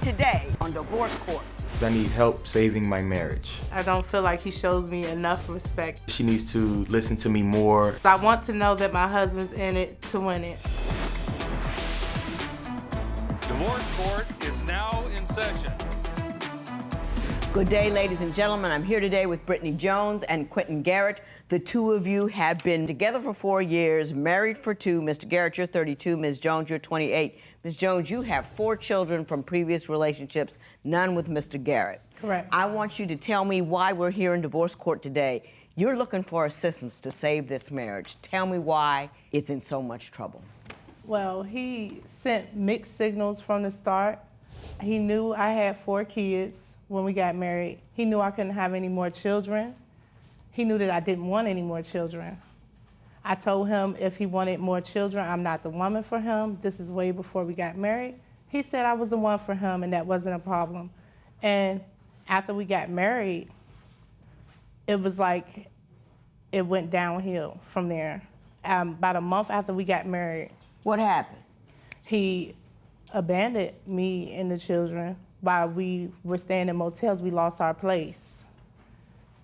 today on Divorce Court. I need help saving my marriage. I don't feel like he shows me enough respect. She needs to listen to me more. I want to know that my husband's in it to win it. Divorce Court is now in session. Good day, ladies and gentlemen. I'm here today with Brittany Jones and Quinten Garrett. The two of you have been together for 4 years, married for 2. Mr. Garrett, you're 32. Ms. Jones, you're 28. Ms. Jones, you have 4 children from previous relationships, none with Mr. Garrett. Correct. I want you to tell me why we're here in divorce court today. You're looking for assistance to save this marriage. Tell me why it's in so much trouble. Well, he sent mixed signals from the start. He knew I had 4 kids when we got married. He knew I couldn't have any more children. He knew that I didn't want any more children. I told him if he wanted more children, I'm not the woman for him. This is way before we got married. He said I was the one for him and that wasn't a problem. And after we got married, it was like it went downhill from there. About a month after we got married. What happened? He abandoned me and the children while we were staying in motels. We lost our place.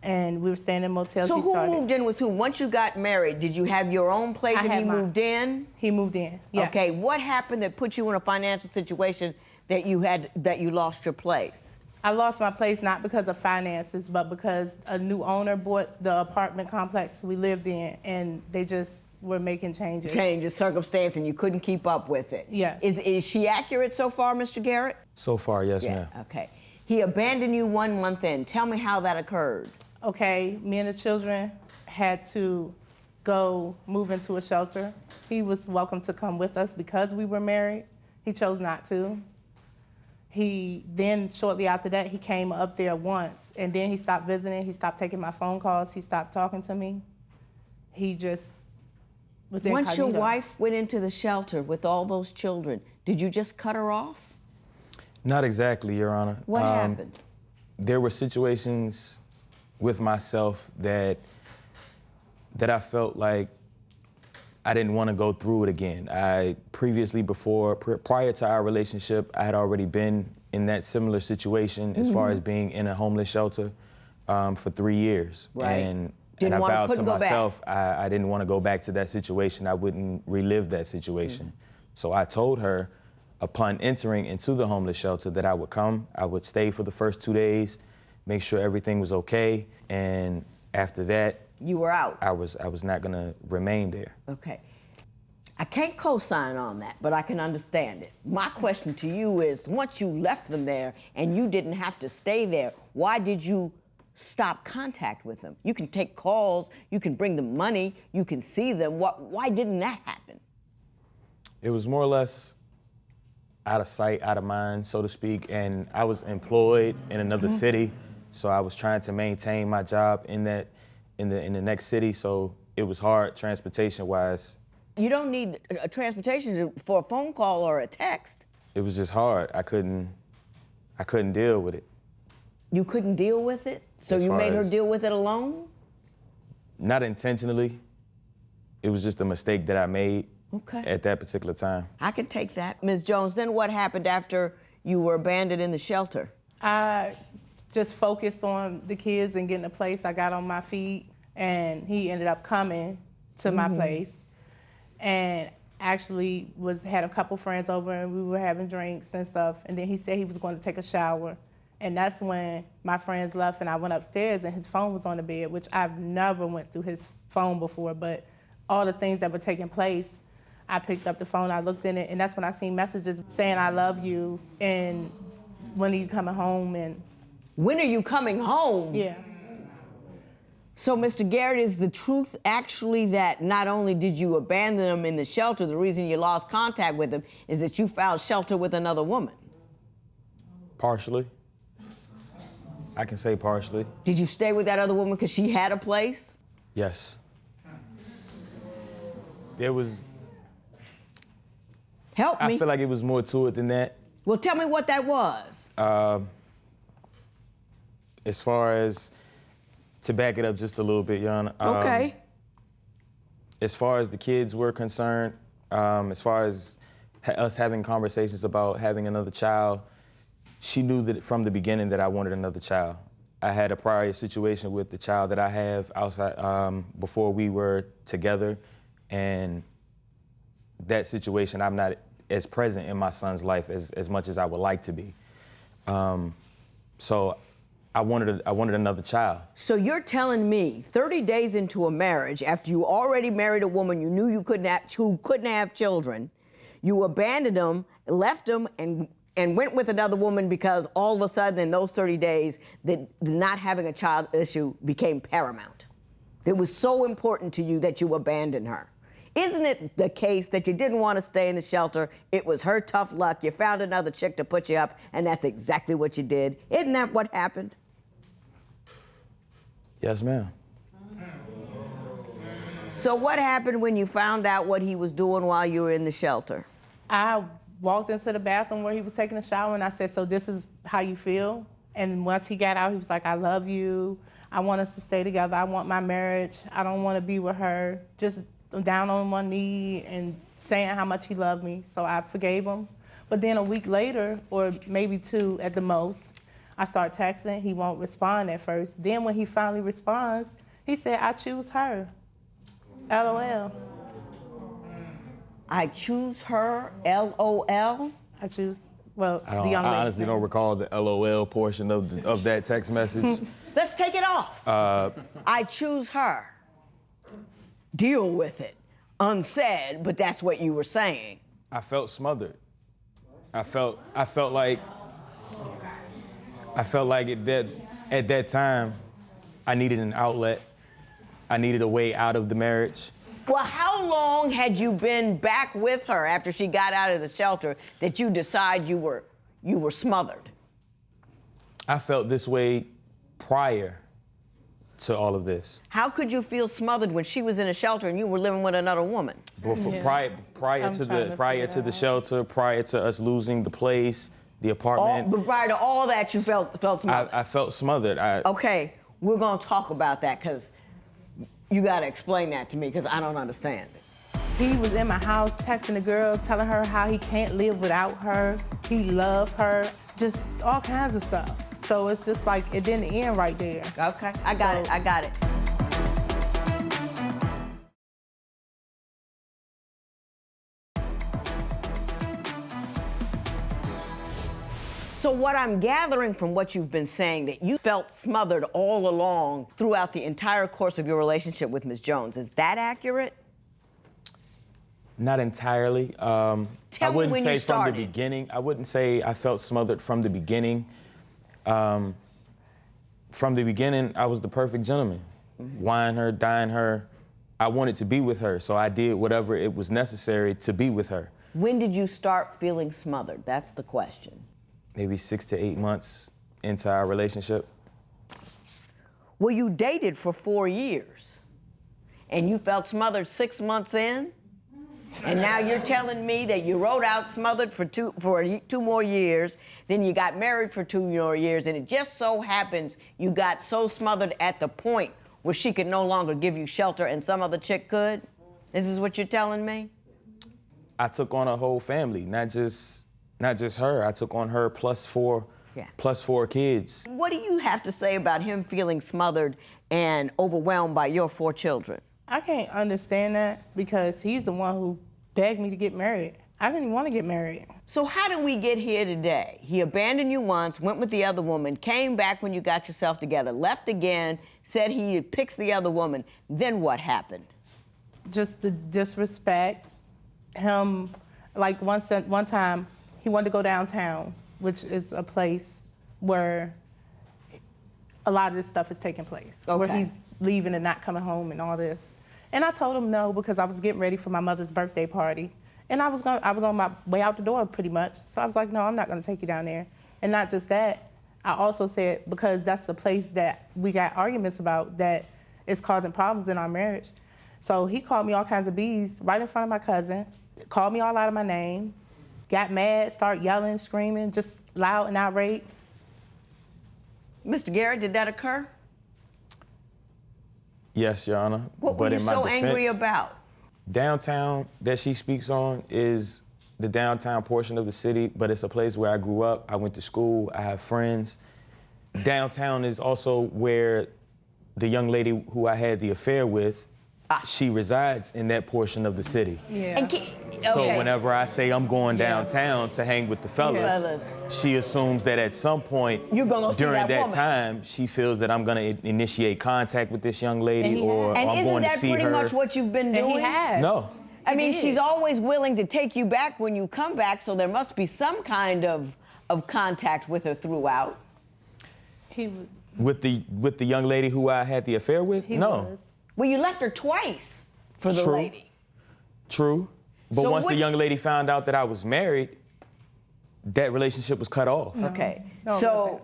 And we were staying in motels. So who moved in with whom? Once you got married, did you have your own place and he moved in? He moved in, yes. Okay, what happened that put you in a financial situation that you lost your place? I lost my place not because of finances, but because a new owner bought the apartment complex we lived in, and they just were making changes. Changes, circumstance, and you couldn't keep up with it. Yes. Is she accurate so far, Mr. Garrett? So far, yes, ma'am. Okay. He abandoned you 1 month in. Tell me how that occurred. Okay, me and the children had to go move into a shelter. He was welcome to come with us because we were married. He chose not to. He then, shortly after that, he came up there once, and then he stopped visiting. He stopped taking my phone calls. He stopped talking to me. He just was incognito. Once your wife went into the shelter with all those children, did you just cut her off? Not exactly, Your Honor. What happened? There were situations with myself that I felt like I didn't want to go through it again. Prior to our relationship, I had already been in that similar situation as far as being in a homeless shelter for 3 years. Right. And I vowed to myself I didn't want to go back to that situation. I wouldn't relive that situation. So I told her upon entering into the homeless shelter that I would come, I would stay for the first 2 days, make sure everything was okay, and after that, you were out. I was not gonna remain there. Okay. I can't co-sign on that, but I can understand it. My question to you is, once you left them there and you didn't have to stay there, why did you stop contact with them? You can take calls, you can bring them money, you can see them. Why didn't that happen? It was more or less out of sight, out of mind, so to speak, and I was employed in another city, so I was trying to maintain my job in the next city, so it was hard transportation-wise. You don't need a transportation for a phone call or a text. It was just hard. I couldn't deal with it. You couldn't deal with it? So you made her deal with it alone? Not intentionally. It was just a mistake that I made at that particular time. I can take that. Ms. Jones, then what happened after you were abandoned in the shelter? I just focused on the kids and getting a place. I got on my feet, and he ended up coming to my place, and actually had a couple friends over, and we were having drinks and stuff, and then he said he was going to take a shower, and that's when my friends left, and I went upstairs, and his phone was on the bed, which I've never went through his phone before, but all the things that were taking place, I picked up the phone, I looked in it, and that's when I seen messages saying, I love you, and when are you coming home, and when are you coming home? Yeah. So, Mr. Garrett, is the truth actually that not only did you abandon him in the shelter, the reason you lost contact with him is that you found shelter with another woman? Partially. I can say partially. Did you stay with that other woman because she had a place? Yes. There was... Help me. I feel like it was more to it than that. Well, tell me what that was. As far as, to back it up just a little bit, Your Honor. Okay. As far as the kids were concerned, as far as us having conversations about having another child, she knew that from the beginning that I wanted another child. I had a prior situation with the child that I have outside before we were together, and that situation, I'm not as present in my son's life as much as I would like to be. So I wanted another child. So you're telling me 30 days into a marriage, after you already married a woman you knew who couldn't have children, you abandoned them, left them, and went with another woman because all of a sudden in those 30 days, that not having a child issue became paramount. It was so important to you that you abandoned her. Isn't it the case that you didn't want to stay in the shelter? It was her tough luck. You found another chick to put you up, and that's exactly what you did. Isn't that what happened? Yes, ma'am. So what happened when you found out what he was doing while you were in the shelter? I walked into the bathroom where he was taking a shower, and I said, so this is how you feel? And once he got out, he was like, I love you. I want us to stay together. I want my marriage. I don't want to be with her. Just down on one knee and saying how much he loved me. So I forgave him. But then a week later, or maybe 2 at the most, I start texting. He won't respond at first. Then when he finally responds, he said, I choose her. LOL. I choose her, LOL? I choose, well, I the young lady. honestly don't recall the LOL portion of that text message. Let's take it off. I choose her. Deal with it. Unsaid, but that's what you were saying. I felt smothered. I felt like at that time, I needed an outlet. I needed a way out of the marriage. Well, how long had you been back with her after she got out of the shelter that you decide you were smothered? I felt this way prior to all of this. How could you feel smothered when she was in a shelter and you were living with another woman? Prior to the shelter, prior to us losing the place, the apartment. But prior to all that, you felt smothered. I felt smothered. Okay, we're gonna talk about that because you gotta explain that to me because I don't understand it. He was in my house texting the girl, telling her how he can't live without her. He loved her, just all kinds of stuff. So it's just like, it didn't end right there. Okay, I got it. So what I'm gathering from what you've been saying, that you felt smothered all along throughout the entire course of your relationship with Ms. Jones. Is that accurate? Not entirely. Tell me wouldn't when say you from the started. beginning. I wouldn't say I felt smothered from the beginning. From the beginning, I was the perfect gentleman. Wine her, dine her. I wanted to be with her, so I did whatever it was necessary to be with her. When did you start feeling smothered? That's the question. Maybe 6 to 8 months into our relationship. Well, you dated for 4 years, and you felt smothered 6 months in, and now you're telling me that you rode out smothered for two more years, then you got married for 2 more years, and it just so happens you got so smothered at the point where she could no longer give you shelter and some other chick could? This is what you're telling me? I took on a whole family, not just her. I took on her plus four kids. What do you have to say about him feeling smothered and overwhelmed by your 4 children? I can't understand that because he's the one who begged me to get married. I didn't want to get married. So how did we get here today? He abandoned you once, went with the other woman, came back when you got yourself together, left again, said he picks the other woman. Then what happened? Just the disrespect. Him, like one time, he wanted to go downtown, which is a place where a lot of this stuff is taking place. Okay. Where he's leaving and not coming home and all this. And I told him no because I was getting ready for my mother's birthday party. And I was on my way out the door pretty much. So I was like, no, I'm not gonna take you down there. And not just that, I also said, because that's the place that we got arguments about that is causing problems in our marriage. So he called me all kinds of B's right in front of my cousin, called me all out of my name, got mad, started yelling, screaming, just loud and outraged. Mr. Garrett, did that occur? Yes, Your Honor. What were you so angry about? Downtown that she speaks on is the downtown portion of the city, but it's a place where I grew up. I went to school. I have friends. Downtown is also where the young lady who I had the affair with, she resides in that portion of the city. Yeah. And So okay. whenever I say I'm going downtown to hang with the fellas, Fellas. she assumes that at some point You're gonna see during that that woman. time, she feels that I'm gonna initiate contact with this young lady, And he or has. And I'm isn't going to that see pretty her. much what you've been And doing? he has. No. I mean, He she's did. always willing to take you back when you come back, so there must be some kind of contact with her throughout. He was. With the young lady who I had the affair with? He No. was. Well, you left her twice for the True. lady. True. But So once what- the young lady found out that I was married, that relationship was cut off. Okay. No, it So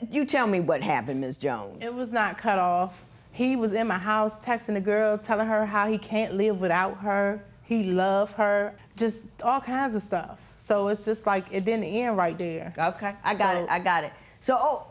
you tell me what happened, Ms. Jones. It was not cut off. He was in my house texting the girl, telling her how he can't live without her. He loved her, just all kinds of stuff. So it's just like it didn't end right there. Okay, I got So- it. I got it. So,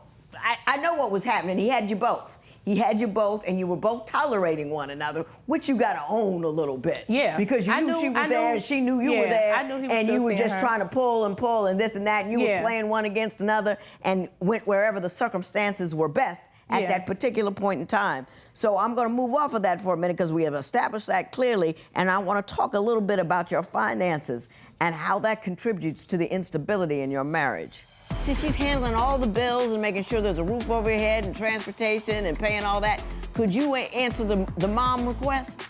I know what was happening. He had you both. He had you both, and you were both tolerating one another, which you got to own a little bit. Yeah. Because you I knew knew- she was I there, knew- and she knew you yeah, were there, I knew he was and still you were seeing just her. trying to pull and this and that, and you were Yeah. playing one against another, and went wherever the circumstances were best at Yeah. that particular point in time. So I'm going to move off of that for a minute because we have established that clearly, and I want to talk a little bit about your finances and how that contributes to the instability in your marriage. See, she's handling all the bills and making sure there's a roof over your head and transportation and paying all that. Could you answer the mom request?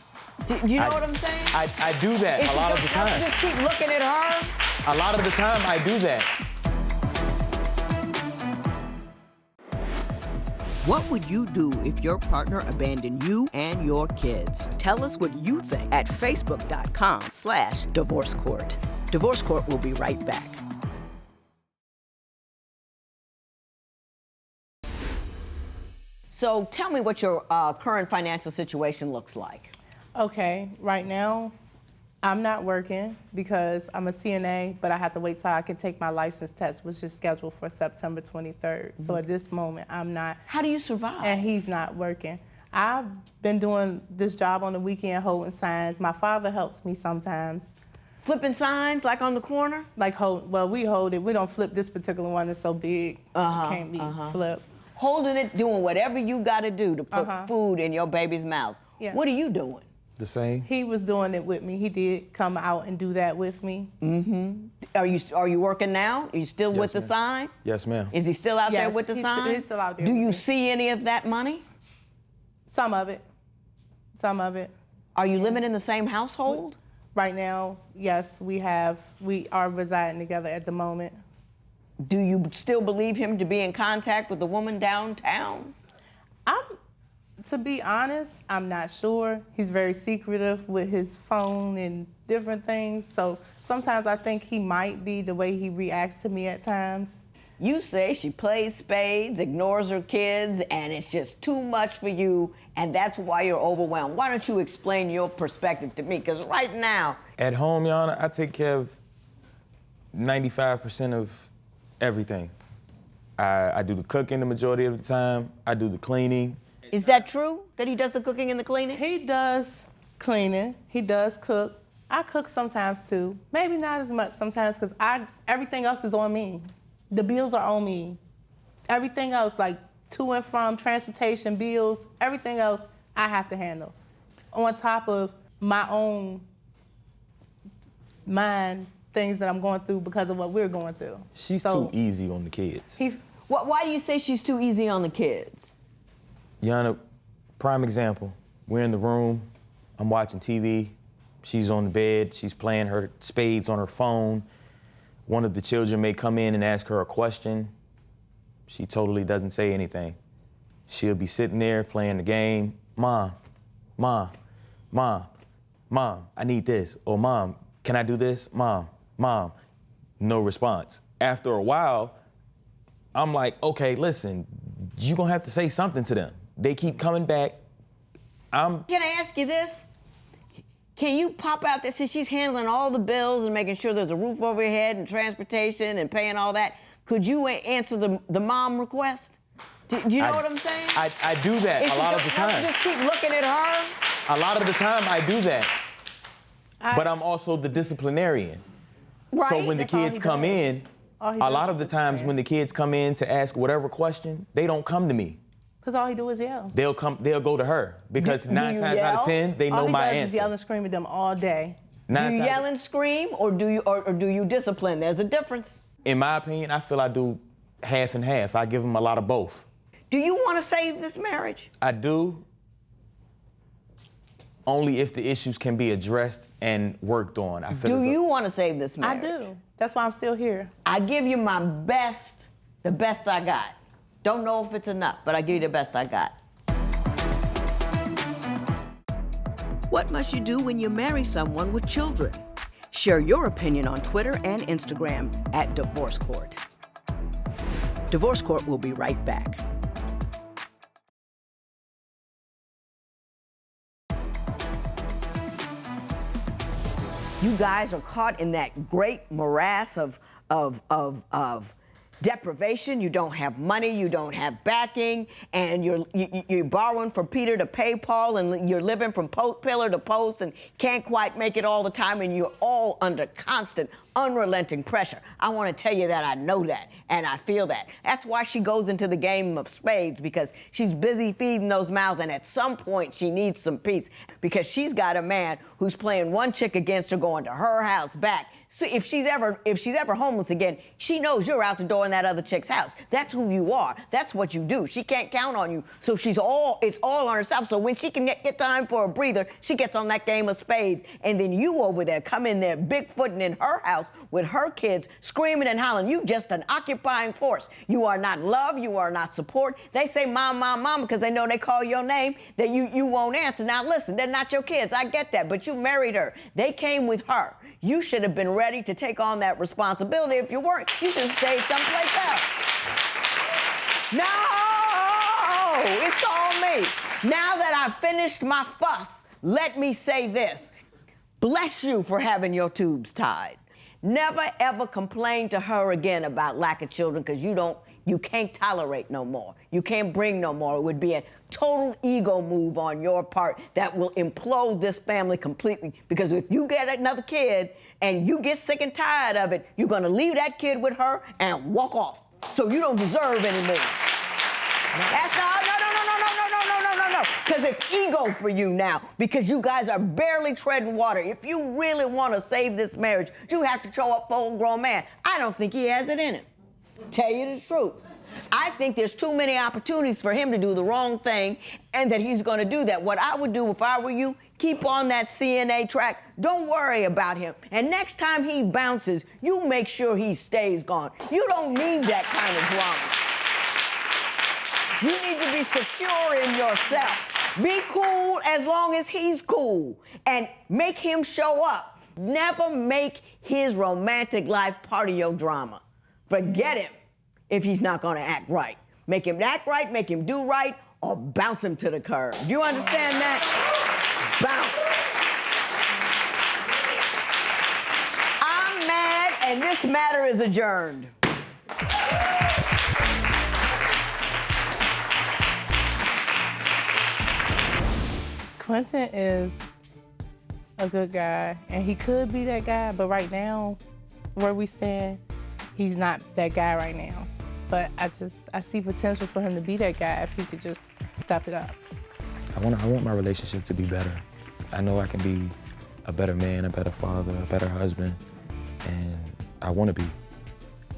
Do you know what I'm saying? I do that It's a lot of just- the time. Just keep looking at her. A lot of the time, I do that. What would you do if your partner abandoned you and your kids? Tell us what you think at facebook.com/divorce court. Divorce Court will be right back. So tell me what your current financial situation looks like. Okay, right now, I'm not working because I'm a CNA, but I have to wait till I can take my license test, which is scheduled for September 23rd. So at this moment, I'm not. How do you survive? And he's not working. I've been doing this job on the weekend, holding signs. My father helps me sometimes. Flipping signs like on the corner? We hold it. We don't flip this particular one. It's so big. It can't be flipped. Holding it, doing whatever you got to do to put food in your baby's mouth. Yeah. What are you doing? The same. He was doing it with me. He did come out and do that with me. Are you working now? Are you still with the ma'am. sign? Yes, ma'am. Is he still out there Yes, with the he's sign? he's still out there Do with you me. see any of that money? Some of it. Some of it. Are you living in the same household? Right now, yes, we are residing together at the moment. Do you still believe him to be in contact with the woman downtown? To be honest, I'm not sure. He's very secretive with his phone and different things. So sometimes I think he might be the way he reacts to me at times. You say she plays spades, ignores her kids, and it's just too much for you, and that's why you're overwhelmed. Why don't you explain your perspective to me? Because right now, At home, Your Honor, I take care of 95% of everything. I do the cooking the majority of the time. I do the cleaning. is that true that he does the cooking and the cleaning? He does cleaning. He does cook. I cook sometimes too. Maybe not as much sometimes because everything else is on me. The bills are on me. Everything else, like to and from, transportation, bills, everything else I have to handle. On top of my own mind, things that I'm going through because of what we're going through. She's too easy on the kids. Why do you say she's too easy on the kids? Your Honor, prime example. We're in the room. I'm watching TV. She's on the bed. She's playing her spades on her phone. One of the children may come in and ask her a question. She totally doesn't say anything. She'll be sitting there playing the game. Mom, Mom, Mom, Mom, I need this. Or Mom, can I do this? Mom, Mom. No response. After a while, I'm like, okay, listen, you're gonna have to say something to them. They keep coming back. Can I ask you this? Can you pop out there, since she's handling all the bills and making sure there's a roof over your head and transportation and paying all that, could you answer the mom request? Do you know what I'm saying? I do that a lot of the time. Just keep looking at her? A lot of the time I do that. But I'm also the disciplinarian. Right. So when the That's all kids he come does. in, All he a does lot is of the just times pray. when the kids come in to ask whatever question, they don't come to me. Because all he do is yell. They'll go to her because Do 9 you times out yell? of 10, they All know he my does is answer. yell and scream at them all day. Do 9 you times- yell and scream, or do you discipline? There's a difference. In my opinion, I feel I do half and half. I give them a lot of both. Do you want to save this marriage? I do, only if the issues can be addressed and worked on. I feel Do as though- you want to save this I marriage? do. That's why I'm still here. I give you my best, the best I got. Don't know if it's enough, but I give you the best I got. What must you do when you marry someone with children? Share your opinion on Twitter and Instagram at Divorce Court. Divorce Court will be right back. You guys are caught in that great morass of deprivation. You don't have money, you don't have backing, and you're borrowing from Peter to pay Paul, and you're living from pillar to post and can't quite make it all the time, and you're all under constant, unrelenting pressure. I want to tell you that I know that, and I feel that. That's why she goes into the game of spades, because she's busy feeding those mouths, and at some point she needs some peace, because she's got a man who's playing one chick against her, going to her house back. So if she's ever homeless again, she knows you're out the door in that other chick's house. That's who you are. That's what you do. She can't count on you. So it's all on herself. So when she can get time for a breather, she gets on that game of spades. And then you over there come in there bigfooting in her house with her kids, screaming and hollering. You just an occupying force. You are not love. You are not support. They say mom, mom, mom because they know they call your name, that you won't answer. Now listen, they're not your kids. I get that. But you married her. They came with her. You should have been ready to take on that responsibility. If you weren't, you should have stayed someplace else. No, it's all me. Now that I've finished my fuss, let me say this. Bless you for having your tubes tied. Never ever complain to her again about lack of children, because you can't tolerate no more. You can't bring no more. It would be a total ego move on your part that will implode this family completely, because if you get another kid and you get sick and tired of it, you're gonna leave that kid with her and walk off. So you don't deserve anymore. That's no, because it's ego for you now, because you guys are barely treading water. If you really want to save this marriage, you have to show up for a grown man. I don't think he has it in him. Tell you the truth. I think there's too many opportunities for him to do the wrong thing, and that he's going to do that. What I would do if I were you, keep on that CNA track. Don't worry about him. And next time he bounces, you make sure he stays gone. You don't need that kind of drama. You need to be secure in yourself. Be cool as long as he's cool, and make him show up. Never make his romantic life part of your drama. Forget him if he's not gonna act right. Make him act right, make him do right, or bounce him to the curb. Do you understand that? Bounce. I'm mad, and this matter is adjourned. Quentin is a good guy, and he could be that guy, but right now, where we stand, he's not that guy right now. But I see potential for him to be that guy if he could just step it up. I want my relationship to be better. I know I can be a better man, a better father, a better husband, and I want to be.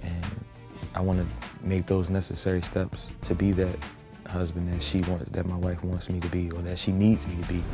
And I want to make those necessary steps to be that husband that my wife wants me to be, or that she needs me to be.